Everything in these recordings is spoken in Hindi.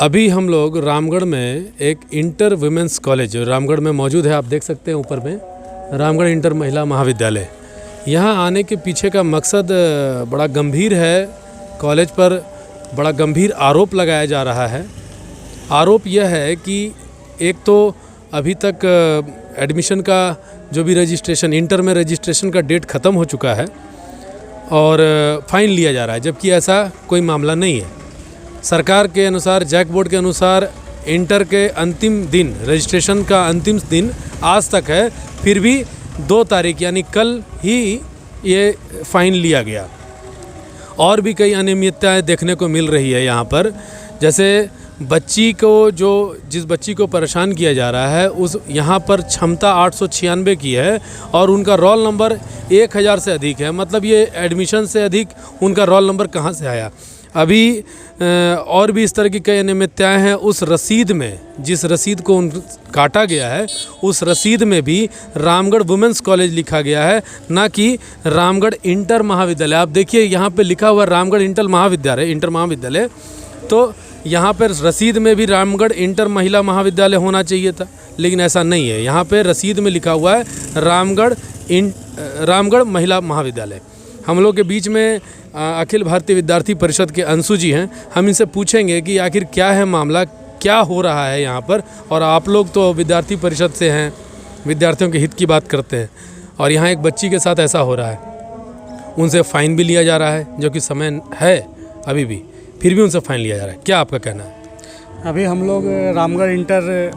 अभी हम लोग रामगढ़ में एक इंटर वुमेंस कॉलेज रामगढ़ में मौजूद है। आप देख सकते हैं ऊपर में रामगढ़ इंटर महिला महाविद्यालय। यहाँ आने के पीछे का मकसद बड़ा गंभीर है। कॉलेज पर बड़ा गंभीर आरोप लगाया जा रहा है। आरोप यह है कि एक तो अभी तक एडमिशन का जो भी रजिस्ट्रेशन, इंटर में रजिस्ट्रेशन का डेट ख़त्म हो चुका है और फ़ाइन लिया जा रहा है, जबकि ऐसा कोई मामला नहीं है। सरकार के अनुसार, जैक बोर्ड के अनुसार इंटर के अंतिम दिन, रजिस्ट्रेशन का अंतिम दिन आज तक है, फिर भी 2 तारीख यानी कल ही ये फ़ाइन लिया गया। और भी कई अनियमितताएं देखने को मिल रही है यहाँ पर। जैसे बच्ची को जिस बच्ची को परेशान किया जा रहा है, उस यहाँ पर क्षमता 896 की है और उनका रोल नंबर 1000 से अधिक है। मतलब ये एडमिशन से अधिक उनका रोल नंबर कहाँ से आया। अभी और भी इस तरह की कई अनियमितताएं हैं। उस रसीद में, जिस रसीद को काटा गया है, उस रसीद में भी रामगढ़ वुमेंस कॉलेज लिखा गया है, ना कि रामगढ़ इंटर महाविद्यालय। आप देखिए यहाँ पे लिखा हुआ रामगढ़ इंटर महाविद्यालय। तो यहाँ पर रसीद में भी रामगढ़ इंटर महिला महाविद्यालय होना चाहिए था, लेकिन ऐसा नहीं है। यहाँ पे रसीद में लिखा हुआ है रामगढ़ महिला महाविद्यालय। हम लोग के बीच में अखिल भारतीय विद्यार्थी परिषद के अंशु जी हैं। हम इनसे पूछेंगे कि आखिर क्या है मामला, क्या हो रहा है यहाँ पर। और आप लोग तो विद्यार्थी परिषद से हैं, विद्यार्थियों के हित की बात करते हैं, और यहाँ एक बच्ची के साथ ऐसा हो रहा है। उनसे फ़ाइन भी लिया जा रहा है, जो कि समय है अभी भी, फिर भी उनसे फ़ाइन लिया जा रहा है। क्या आपका कहना है? अभी हम लोग रामगढ़ इंटर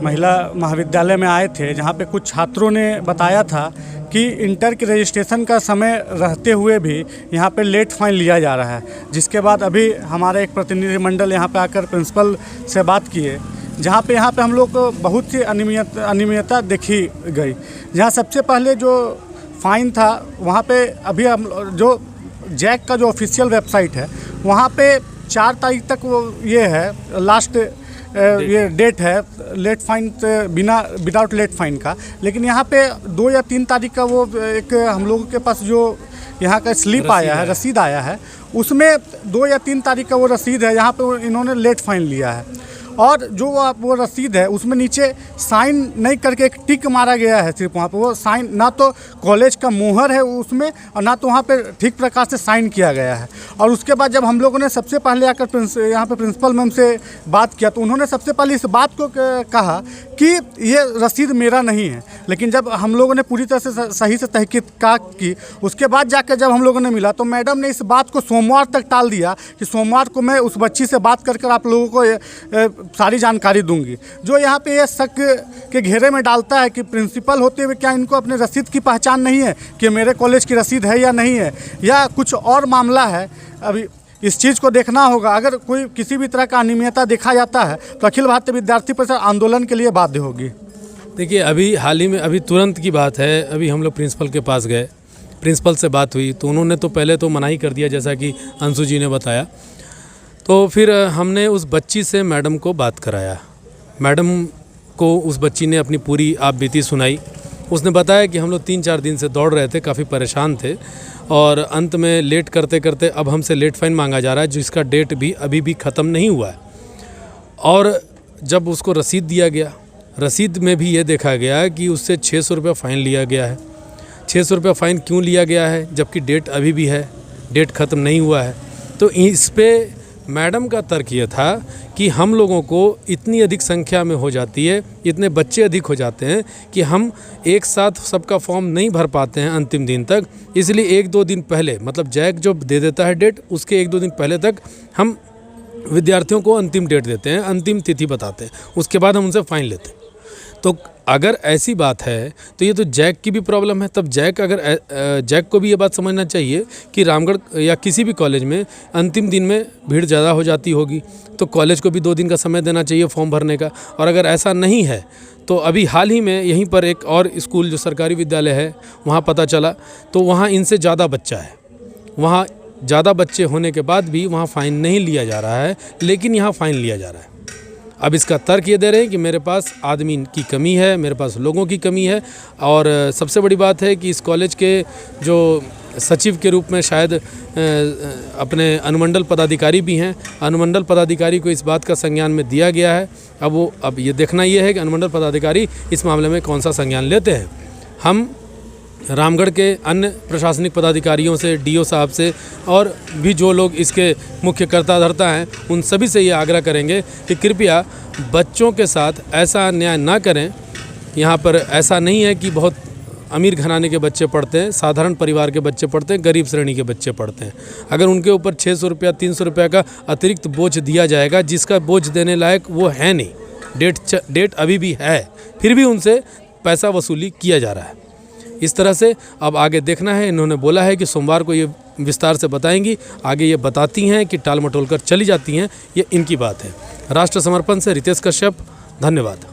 महिला महाविद्यालय में आए थे, जहाँ पे कुछ छात्रों ने बताया था कि इंटर के रजिस्ट्रेशन का समय रहते हुए भी यहाँ पे लेट फ़ाइन लिया जा रहा है। जिसके बाद अभी हमारा एक प्रतिनिधिमंडल यहाँ पे आकर प्रिंसिपल से बात किए, जहाँ पे हम लोग को बहुत सी अनियमितता देखी गई। जहाँ सबसे पहले जो फ़ाइन था, वहाँ पे अभी हम जो जैक का जो ऑफिशियल वेबसाइट है, वहाँ पे 4 तारीख तक वो ये है लास्ट ये डेट है late fine without late fine का। लेकिन यहाँ पे 2 या 3 तारीख का वो एक हम लोगों के पास जो यहाँ का स्लिप आया है, रसीद आया है, उसमें 2 या 3 तारीख का वो रसीद है, यहाँ पे इन्होंने लेट फ़ाइन लिया है। और जो वो रसीद है, उसमें नीचे साइन नहीं करके एक टिक मारा गया है। सिर्फ वहाँ पे वो साइन, ना तो कॉलेज का मुहर है उसमें, और ना तो वहाँ पे ठीक प्रकार से साइन किया गया है। और उसके बाद जब हम लोगों ने सबसे पहले आकर यहाँ पे प्रिंसिपल मैम से बात किया, तो उन्होंने सबसे पहले इस बात को कहा कि ये रसीद मेरा नहीं है। लेकिन जब हम लोगों ने पूरी तरह से सही से तहकीकात की, उसके बाद जाकर जब हम लोगों ने मिला, तो मैडम ने इस बात को सोमवार तक टाल दिया कि सोमवार को मैं उस बच्ची से बात कर आप लोगों को सारी जानकारी दूंगी। जो यहाँ पे ये शक के घेरे में डालता है कि प्रिंसिपल होते हुए क्या इनको अपने रसीद की पहचान नहीं है कि मेरे कॉलेज की रसीद है या नहीं है, या कुछ और मामला है। अभी इस चीज़ को देखना होगा। अगर कोई किसी भी तरह का अनियमितता देखा जाता है, तो अखिल भारतीय विद्यार्थी परिषद आंदोलन के लिए बाध्य होगी। देखिए, अभी हाल ही में, अभी तुरंत की बात है, अभी हम लोग प्रिंसिपल के पास गए, प्रिंसिपल से बात हुई, तो उन्होंने तो पहले तो मना ही कर दिया, जैसा कि अंशु जी ने बताया। तो फिर हमने उस बच्ची से मैडम को बात कराया। मैडम को उस बच्ची ने अपनी पूरी आप बीती सुनाई। उसने बताया कि हम लोग 3-4 दिन से दौड़ रहे थे, काफ़ी परेशान थे, और अंत में लेट करते करते अब हमसे लेट फ़ाइन मांगा जा रहा है, जिसका डेट भी अभी भी ख़त्म नहीं हुआ है। और जब उसको रसीद दिया गया, रसीद में भी ये देखा गया कि उससे 600 रुपये फ़ाइन लिया गया है। 600 रुपये फ़ाइन क्यों लिया गया है, जबकि डेट अभी भी है, डेट ख़त्म नहीं हुआ है। तो इस पर मैडम का तर्क ये था कि हम लोगों को इतनी अधिक संख्या में हो जाती है, इतने बच्चे अधिक हो जाते हैं कि हम एक साथ सबका फॉर्म नहीं भर पाते हैं अंतिम दिन तक। इसलिए 1-2 दिन पहले, मतलब जैक जो दे देता है डेट, उसके 1-2 दिन पहले तक हम विद्यार्थियों को अंतिम डेट देते हैं, अंतिम तिथि बताते हैं, उसके बाद हम उनसे फ़ाइन लेते हैं। तो अगर ऐसी बात है तो ये तो जैक की भी प्रॉब्लम है। तब जैक को भी ये बात समझना चाहिए कि रामगढ़ या किसी भी कॉलेज में अंतिम दिन में भीड़ ज़्यादा हो जाती होगी, तो कॉलेज को भी 2 दिन का समय देना चाहिए फॉर्म भरने का। और अगर ऐसा नहीं है, तो अभी हाल ही में यहीं पर एक और स्कूल जो सरकारी विद्यालय है, वहाँ पता चला, तो वहाँ इनसे ज़्यादा बच्चा है। वहाँ ज़्यादा बच्चे होने के बाद भी वहाँ फ़ाइन नहीं लिया जा रहा है, लेकिन यहाँ फ़ाइन लिया जा रहा है। अब इसका तर्क ये दे रहे हैं कि मेरे पास आदमी की कमी है, मेरे पास लोगों की कमी है। और सबसे बड़ी बात है कि इस कॉलेज के जो सचिव के रूप में शायद अपने अनुमंडल पदाधिकारी भी हैं। अनुमंडल पदाधिकारी को इस बात का संज्ञान में दिया गया है। अब ये देखना ये है कि अनुमंडल पदाधिकारी इस मामले में कौन सा संज्ञान लेते हैं। हम रामगढ़ के अन्य प्रशासनिक पदाधिकारियों से, डीओ साहब से और भी जो लोग इसके मुख्य कर्ता धर्ता हैं, उन सभी से ये आग्रह करेंगे कि कृपया बच्चों के साथ ऐसा अन्याय ना करें। यहाँ पर ऐसा नहीं है कि बहुत अमीर घराने के बच्चे पढ़ते हैं, साधारण परिवार के बच्चे पढ़ते हैं, गरीब श्रेणी के बच्चे पढ़ते हैं। अगर उनके ऊपर 600 रुपया 300 रुपया का अतिरिक्त बोझ दिया जाएगा, जिसका बोझ देने लायक वो है नहीं, डेट अभी भी है, फिर भी उनसे पैसा वसूली किया जा रहा है। इस तरह से अब आगे देखना है। इन्होंने बोला है कि सोमवार को ये विस्तार से बताएंगी। आगे ये बताती हैं कि टाल मटोल कर चली जाती हैं, ये इनकी बात है। राष्ट्र समर्पण से रितेश कश्यप, धन्यवाद।